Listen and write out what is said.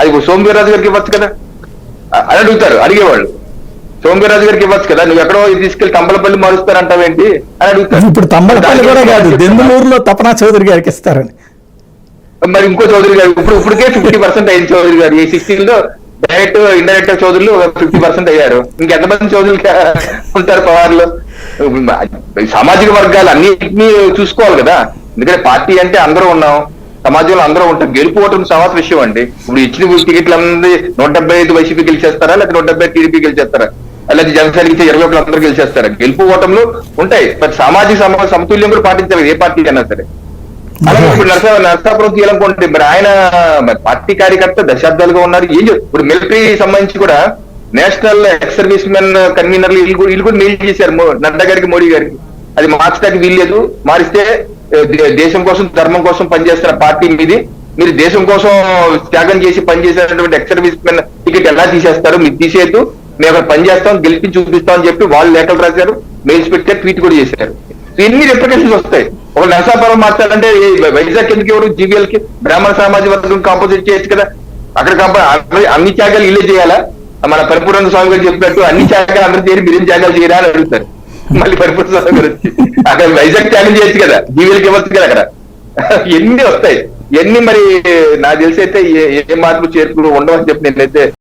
అది సోమవీర్రాజు గారికి ఇవ్వచ్చు కదా అని అడుగుతారు అడిగేవాళ్ళు. సోమవీర్రాజు గారికి ఇవ్వచ్చు కదా, నువ్వు ఎక్కడో తీసుకెళ్లి తంబలపల్లి మారుస్తారంటావేంటి అని అడుగుతారు. ఇప్పుడు తంబలపల్లి కూడా కాదు, దెందులూరులో తపనా చౌదరి గారికి ఇస్తారని. మరి ఇంకో చౌదరి గారు ఇప్పటికే 50% అయింది. చౌదరి గారు ఈ 16లో డైరెక్ట్ ఇండైరెక్ట్ చౌదరులు 50% అయ్యారు. ఇంకెంతమంది చౌదరులు ఉంటారు పవార్లు? సామాజిక వర్గాలు అన్నింటినీ చూసుకోవాలి కదా. ఎందుకంటే పార్టీ అంటే అందరూ ఉన్నాం, సమాజంలో అందరూ ఉంటాం. గెలుపు ఓటం సమాజ విషయం అండి. ఇప్పుడు ఇచ్చిన టికెట్లు అన్నది 175 వైసీపీ గెలిచేస్తారా, లేకపోతే 170 టీడీపీ గెలిచేస్తారా, లేకపోతే జనసేన ఇచ్చే 21 అందరూ గెలిచేస్తారా? గెలుపు ఓటంలు ఉంటాయి, బట్ సామాజిక సమతుల్యం కూడా పాటించాలి ఏ పార్టీ అయినా సరే. అలాగే ఇప్పుడు నరసాపురం తీయాలనుకుంటే మరి ఆయన పార్టీ కార్యకర్త దశాబ్దాలుగా ఉన్నారు. ఇప్పుడు మిలిటరీ సంబంధించి కూడా నేషనల్ ఎక్స్ సర్వీస్ మెన్ కన్వీనర్లు వీళ్ళు కూడా మెయిల్ చేశారు నడ్డా గారికి, మోడీ గారికి. అది మార్చడానికి వీల్లేదు, మారిస్తే దేశం కోసం ధర్మం కోసం పనిచేస్తున్న పార్టీ మీది, మీరు దేశం కోసం త్యాగం చేసి పనిచేసేటువంటి ఎక్స్ సర్వీస్ మెన్ టికెట్ ఎలా తీసేస్తారు, మీరు తీసేయద్దు, మేము అక్కడ పనిచేస్తాం, గెలిపించి చూపిస్తాం అని చెప్పి వాళ్ళు లేఖలు రాశారు, మెయిల్స్ పెట్టారు, ట్వీట్ కూడా చేశారు. ఎన్ని రిప్లికేషన్స్ వస్తాయి. ఒక నరసాపురం మార్చాలంటే వైజాగ్ ఎందుకు ఎవరు జీవీఎల్ కి బ్రాహ్మణ సామాజిక వర్గం కాంపోజిట్ చేయొచ్చు కదా. అక్కడ అన్ని త్యాగాలు ఇల్లే చేయాలా? మన పరిపూర్ణ స్వామి గారు చెప్పినట్టు అన్ని త్యాగాలు అందరూ చేరి మీరేం త్యాగాలు చేయరా అని అడుగుతారు. మళ్ళీ పరిపూర్ణ స్వామి గారు వచ్చి అక్కడ వైజాగ్ త్యాగం చేయొచ్చు కదా, జీవీఎల్కి ఇవ్వచ్చు కదా. అక్కడ ఎన్ని వస్తాయి, ఎన్ని మరి నాకు తెలిసి అయితే ఏ మార్పులు చేర్పులు ఉండవని చెప్పి నేనైతే